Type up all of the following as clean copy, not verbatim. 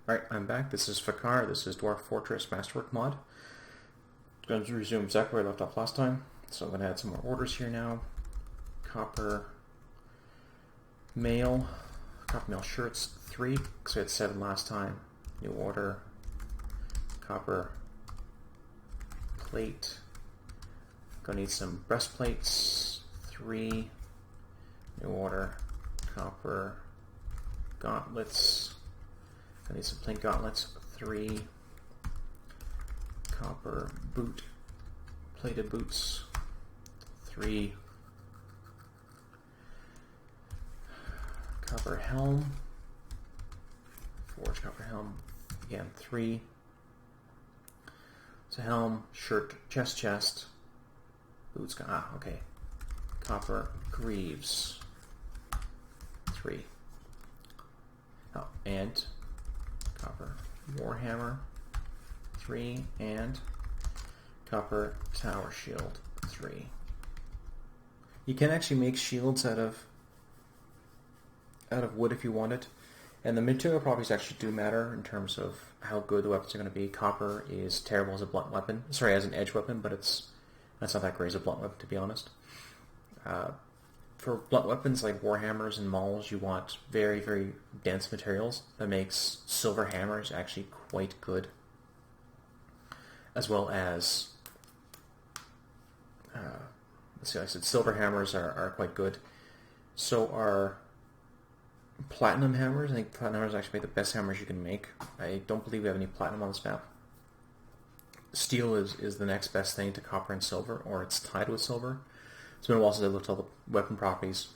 Alright, I'm back. This is Fakar. This is Dwarf Fortress Masterwork Mod. I'm going to resume exactly where I left off last time. So I'm going to add some more orders here now. Copper mail shirts 3, because we had 7 last time. New order. Copper plate. Gonna need some breastplates 3. New order. Copper gauntlets. I need some plain gauntlets, 3. Copper boot, plated boots, 3. Copper helm, forged copper helm, again 3. So helm, shirt, chest, boots, okay. Copper greaves, 3. Oh, and copper warhammer 3, and copper tower shield 3. You can actually make shields out of wood if you want it, and the material properties actually do matter in terms of how good the weapons are going to be. Copper is terrible as a blunt weapon, sorry, as an edge weapon, but that's not that great as a blunt weapon, to be honest. For blunt weapons like warhammers and mauls, you want very, very dense materials. That makes silver hammers actually quite good. As well as, let's see, I said silver hammers are quite good. So are platinum hammers. I think platinum hammers actually make the best hammers you can make. I don't believe we have any platinum on this map. Steel is the next best thing to copper and silver, or it's tied with silver. It's been a while since I looked at all the weapon properties.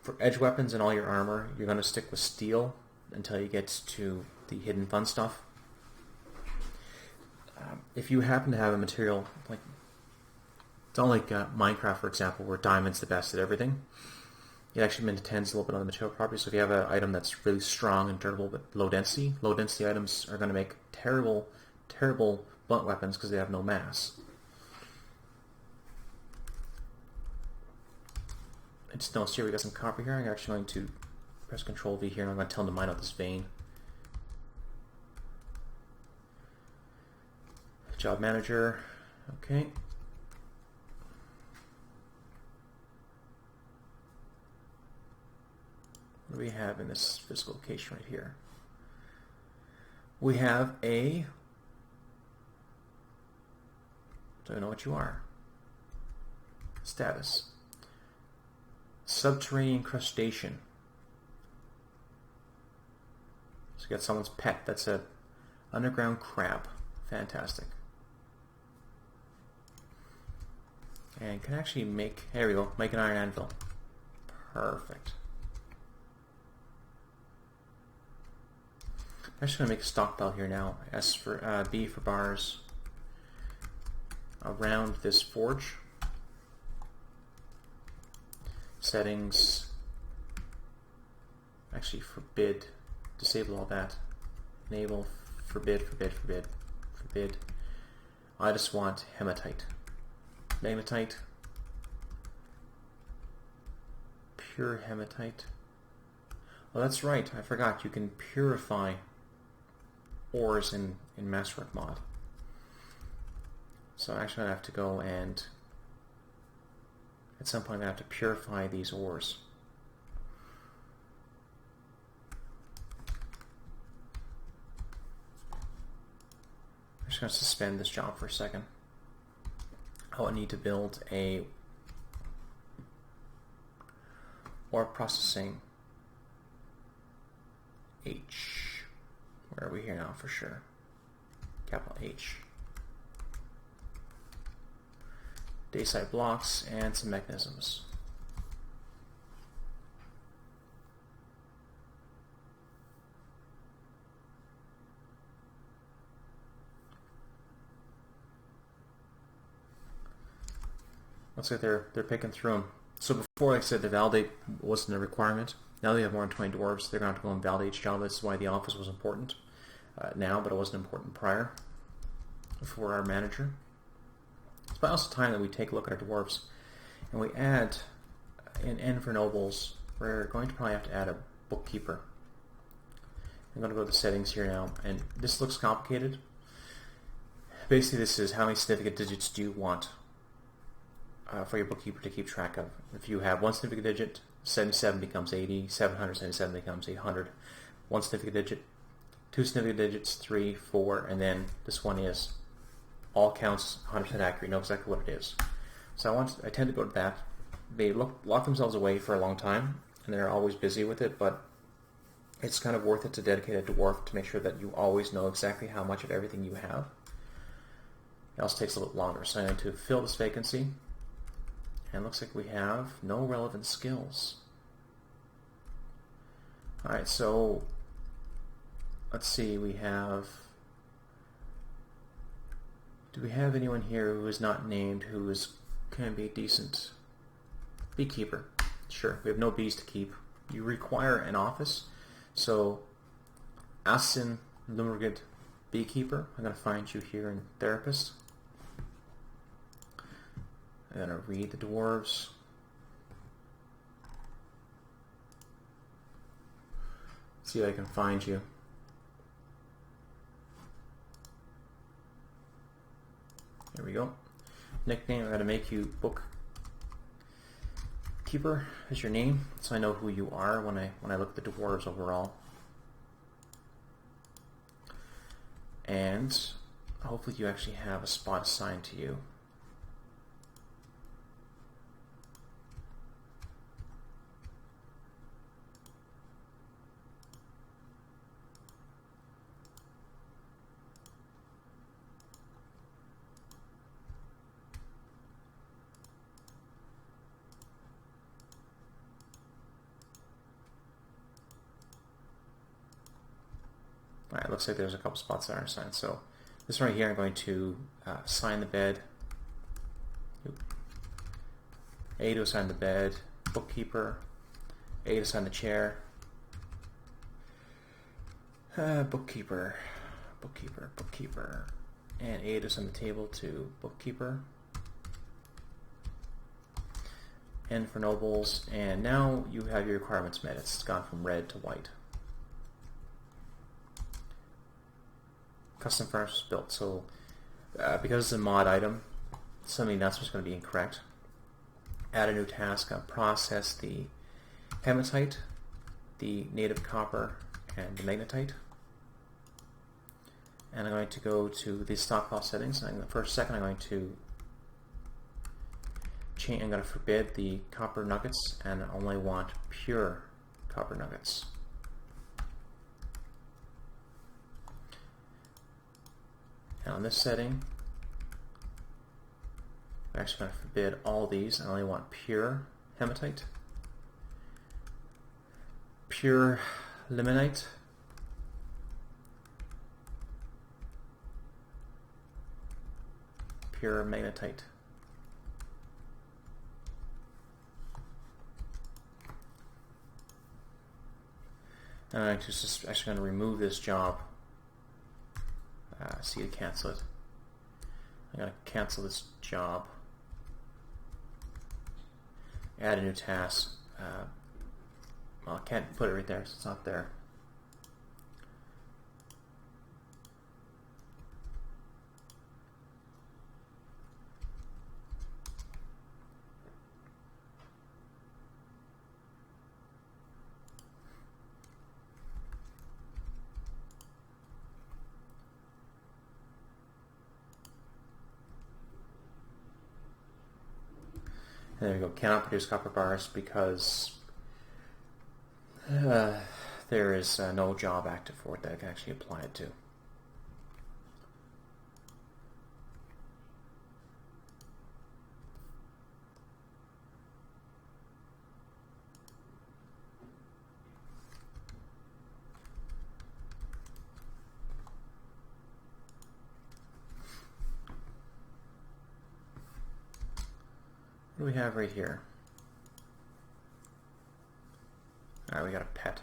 For edge weapons and all your armor, you're going to stick with steel until you get to the hidden fun stuff. If you happen to have a material, like, it's not like Minecraft, for example, where diamond's the best at everything. It actually depends a little bit on the material properties. So if you have an item that's really strong and durable but low density items are going to make terrible, terrible blunt weapons because they have no mass. I just noticed here we got some copper here. I'm actually going to press Control V here and I'm going to tell them to mine out this vein. Job manager, okay. What do we have in this physical location right here? We have a, don't know what you are. Status. Subterranean crustacean. So you got someone's pet. That's a underground crab. Fantastic. And can actually make, here we go, make an iron anvil. Perfect. I'm just going to make a stockpile here now. S for B for bars around this forge. Settings. Actually, forbid. Disable all that. Enable. Forbid. I just want hematite. Magnetite. Pure hematite. Oh, that's right. I forgot. You can purify ores in Masterwork Mod. So actually I have to go and at some point I have to purify these ores. I'm just going to suspend this job for a second. I need to build a ore processing H. Where are we here now for sure? Capital H. Dayside blocks and some mechanisms. Looks like they're picking through them. So before, like I said, the validate wasn't a requirement. Now they have more than 20 dwarves. They're going to have to go and validate each job. This is why the office was important now, but it wasn't important prior for our manager. It's also time that we take a look at our dwarves and we add an N for nobles. We're going to probably have to add a bookkeeper. I'm going to go to the settings here now, and this looks complicated. Basically, this is how many significant digits do you want for your bookkeeper to keep track of. If you have one significant digit, 77 becomes 80, 777 becomes 800. One significant digit, two significant digits, 3, 4, and then this one is all counts 100% accurate. You know exactly what it is. So I tend to go to that. They lock themselves away for a long time, and they're always busy with it, but it's kind of worth it to dedicate a dwarf to make sure that you always know exactly how much of everything you have. It also takes a little longer. So I'm going to fill this vacancy, and it looks like we have no relevant skills. Alright, so let's see, we have... Do we have anyone here who is not named who can be a decent beekeeper? Sure, we have no bees to keep. You require an office, so Asin Lumurgid beekeeper. I'm going to find you here in therapist. I'm going to read the dwarves. See if I can find you. There we go. Nickname, I'm going to make you bookkeeper as your name, so I know who you are when I look at the dwarves overall. And hopefully you actually have a spot assigned to you. Alright, looks like there's a couple spots that aren't assigned. So this right here, I'm going to assign the bed. A to assign the bed, bookkeeper, A to assign the chair, bookkeeper, and A to assign the table to bookkeeper. N for nobles, and now you have your requirements met. It's gone from red to white. Custom furnace built. So because it's a mod item, some of the announcements are going to be incorrect. Add a new task. Process the hematite, the native copper, and the magnetite. And I'm going to go to the stockpile settings. For a second, I'm going to change. I'm going to forbid the copper nuggets, and I only want pure copper nuggets. And on this setting, I'm actually going to forbid all these. I only want pure hematite, pure limonite, pure magnetite. And I'm just actually going to remove this job. See to cancel it. I'm going to cancel this job. Add a new task. Well, I can't put it right there, so it's not there. And there we go. Cannot produce copper bars because there is no job active for it that I can actually apply it to. What do we have right here? Alright, we got a pet.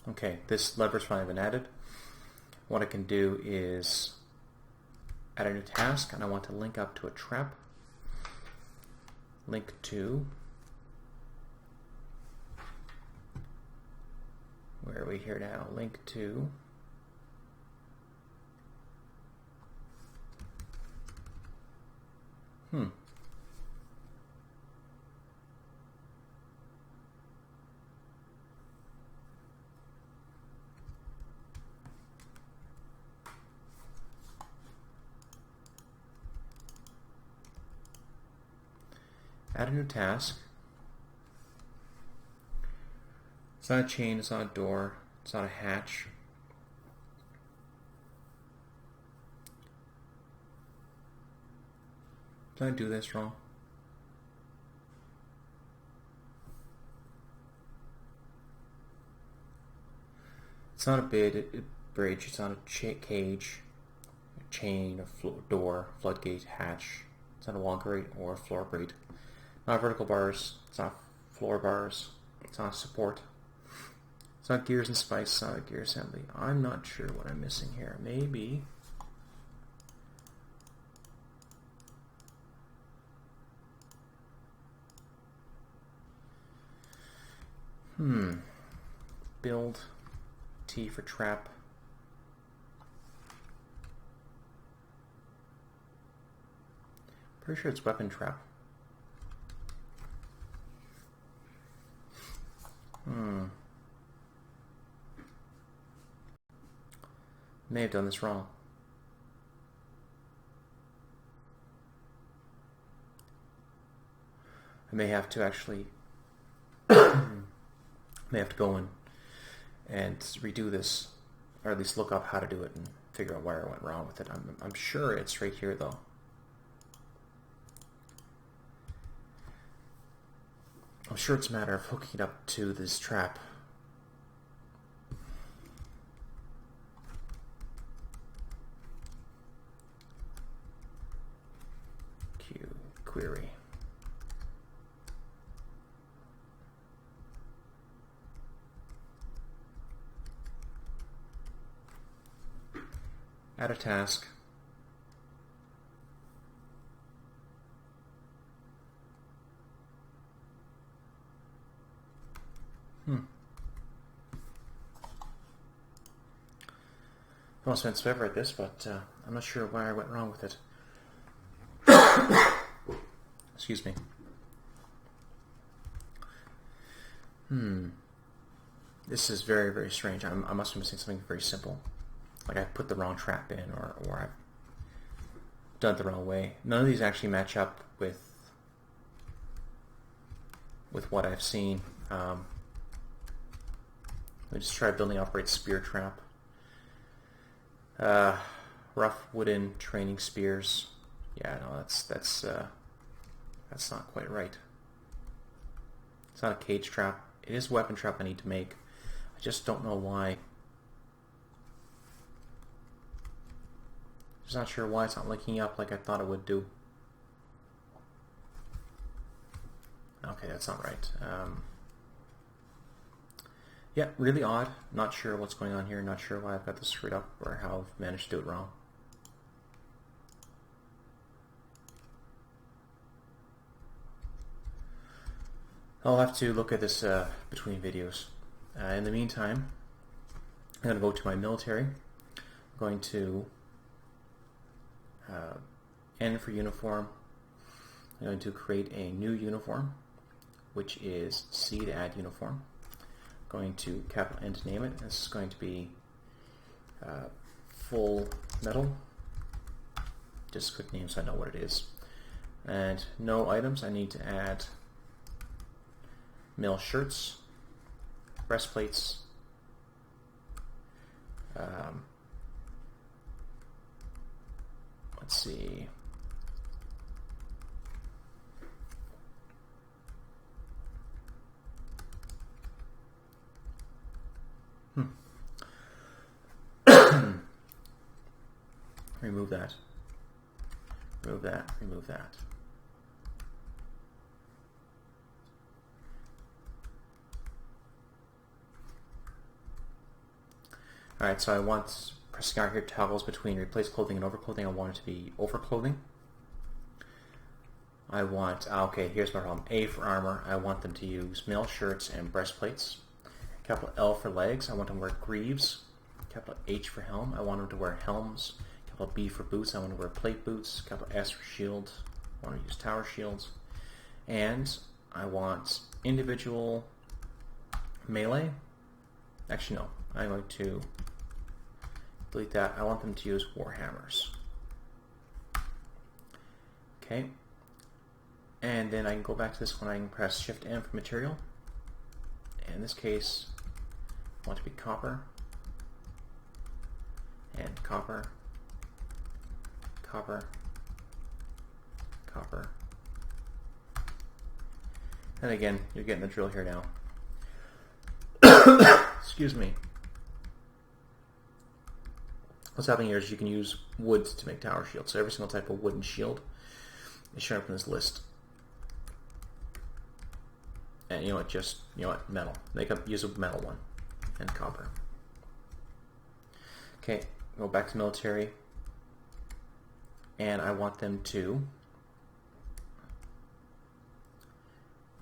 Okay, this lever's finally been added. What I can do is add a new task, and I want to link up to a trap. Link to Where are we here now? Link to... Add a new task. It's not a chain, it's not a door, it's not a hatch. Did I do this wrong? It's not a bridge, it's not a cage, a chain, a door, floodgate, hatch. It's not a wall grate or a floor grate. Not vertical bars, it's not floor bars, it's not support. It's not gears and spice, it's not a gear assembly. I'm not sure what I'm missing here. Maybe... Build, T for trap. Pretty sure it's weapon trap. May have done this wrong. I may have to actually may have to go in and redo this, or at least look up how to do it and figure out where I went wrong with it. I'm sure it's right here though. I'm sure it's a matter of hooking it up to this trap. Query. Add a task. I want to spend forever at this, but I'm not sure why I went wrong with it. Excuse me. This is very, very strange. I must be missing something very simple. Like I put the wrong trap in, or I've done it the wrong way. None of these actually match up with what I've seen. Let me just try building operate spear trap. Rough wooden training spears. Yeah, no, that's not quite right. It's not a cage trap. It is a weapon trap I need to make. I just don't know why. Just not sure why it's not linking up like I thought it would do. Okay, that's not right. Yeah, really odd. Not sure what's going on here. Not sure why I've got this screwed up or how I've managed to do it wrong. I'll have to look at this between videos. In the meantime, I'm going to go to my military. I'm going to N for uniform. I'm going to create a new uniform, which is C to add uniform. I'm going to capital N to name it. This is going to be full metal. Just quick name so I know what it is. And no items. I need to add male shirts, breastplates, let's see, remove that, remove that, remove that. Alright, so I want, pressing R here toggles between replace clothing and overclothing. I want it to be overclothing. I want, okay, here's my problem. A for armor, I want them to use male shirts and breastplates. Capital L for legs, I want him to wear greaves. Capital H for helm, I want him to wear helms. Capital B for boots, I want to wear plate boots. Capital S for shield, I want to use tower shields. And I want individual melee. Actually, no. I'm going to delete that. I want them to use warhammers. Okay. And then I can go back to this one. I can press Shift M for material. In this case, I want it to be copper. And copper. Copper. Copper. And again, you're getting the drill here now. Excuse me. What's happening here is you can use wood to make tower shields. So every single type of wooden shield is shown up in this list. And you know what? Just, you know what? Metal. Use a metal one. And copper. Okay, go back to military. And I want them to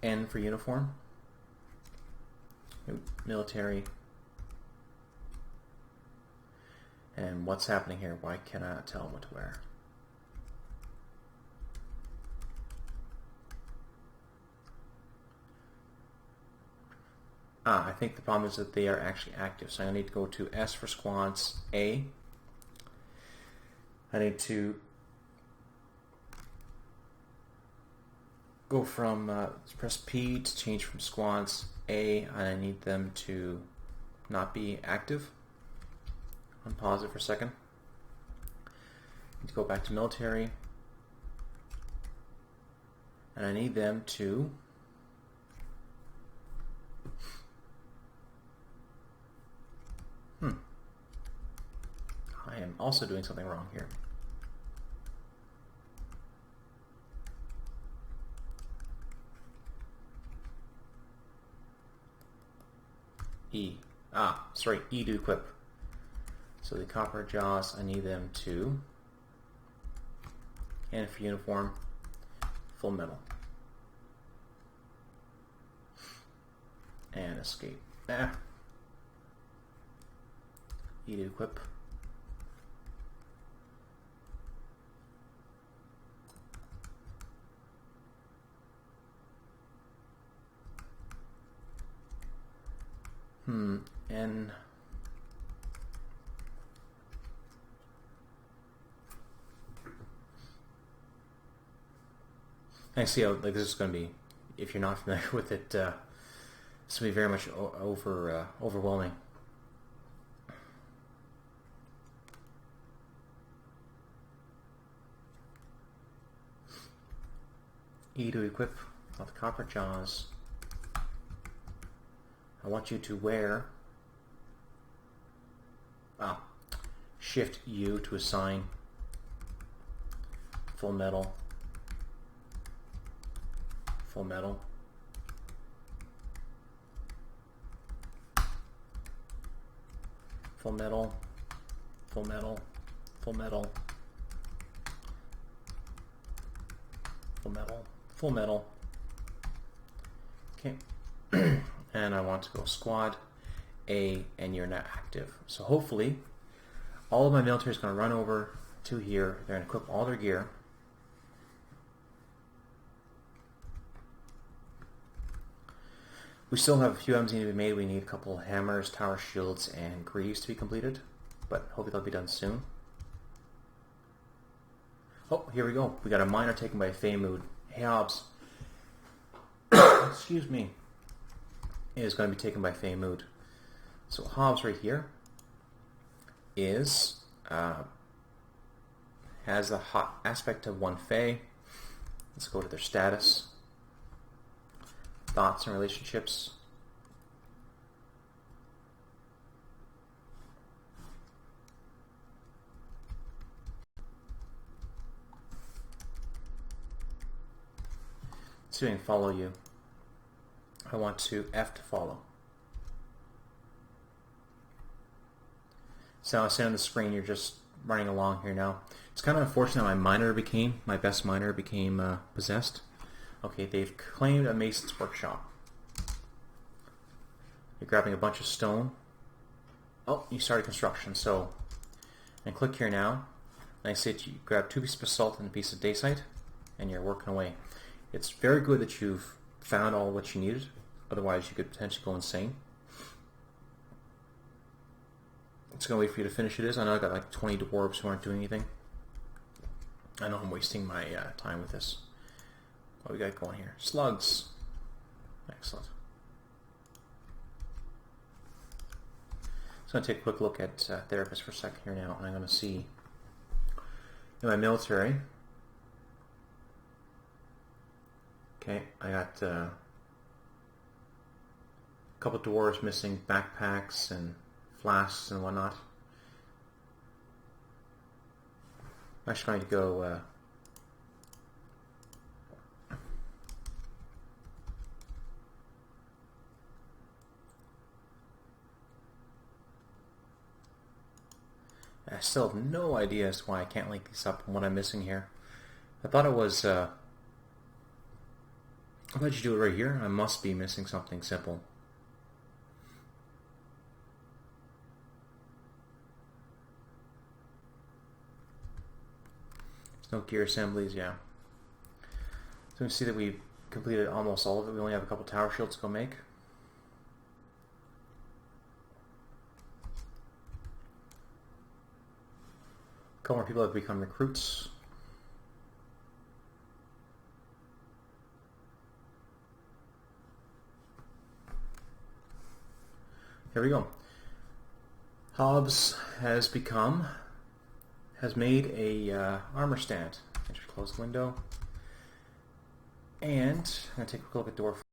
N for uniform. Military. And what's happening here? Why can I not tell them what to wear? I think the problem is that they are actually active. So I need to go to S for squads, A. I need to go from, press P to change from squads A, and I need them to not be active. Unpause it for a second. Need to go back to military. And I need them to I am also doing something wrong here. E. Sorry, E to equip. So the copper jaws, I need them to N for uniform, full metal. And escape. E to equip. N. I see how like this is going to be. If you're not familiar with it, this will be very much overwhelming. E to equip with the copper jaws. I want you to wear Shift U to assign full metal, full metal, full metal, full metal, full metal, full metal, full metal. Okay. And I want to go squad A, and you're not active. So hopefully all of my military is going to run over to here. They're going to equip all their gear. We still have a few items need to be made. We need a couple of hammers, tower shields, and greaves to be completed. But hopefully they'll be done soon. Oh, here we go. We got a miner taken by Feymood. Hey, Hobbs. Excuse me. Is going to be taken by Feymood. So Hobbs right here is has the hot aspect of one Fey. Let's go to their status, thoughts and relationships. Let's see if I can follow you. I want to F to follow. So I see on the screen you're just running along here now. It's kind of unfortunate my best miner became possessed. Okay, they've claimed a mason's workshop. You're grabbing a bunch of stone. Oh, you started construction, so... And click here now. And I say you grab 2 pieces of salt and a piece of dacite, and you're working away. It's very good that you've found all what you needed, otherwise you could potentially go insane. It's going to wait for you to finish it. I know I got like 20 dwarves who aren't doing anything. I know I'm wasting my time with this. What we got going here? Slugs. Excellent. So I'm going to take a quick look at Therapist for a second here now, and I'm going to see in my military. Okay, I got a couple of dwarves missing backpacks and flasks and whatnot. I'm actually going to go I still have no idea as to why I can't link these up and what I'm missing here. I thought it was I thought you do it right here. I must be missing something simple. There's no gear assemblies, yeah. So we see that we've completed almost all of it. We only have a couple tower shields to go make. A couple more people have become recruits. Here we go. Hobbs has made a armor stand. I should close the window. And I'm going to take a quick look at Dwarf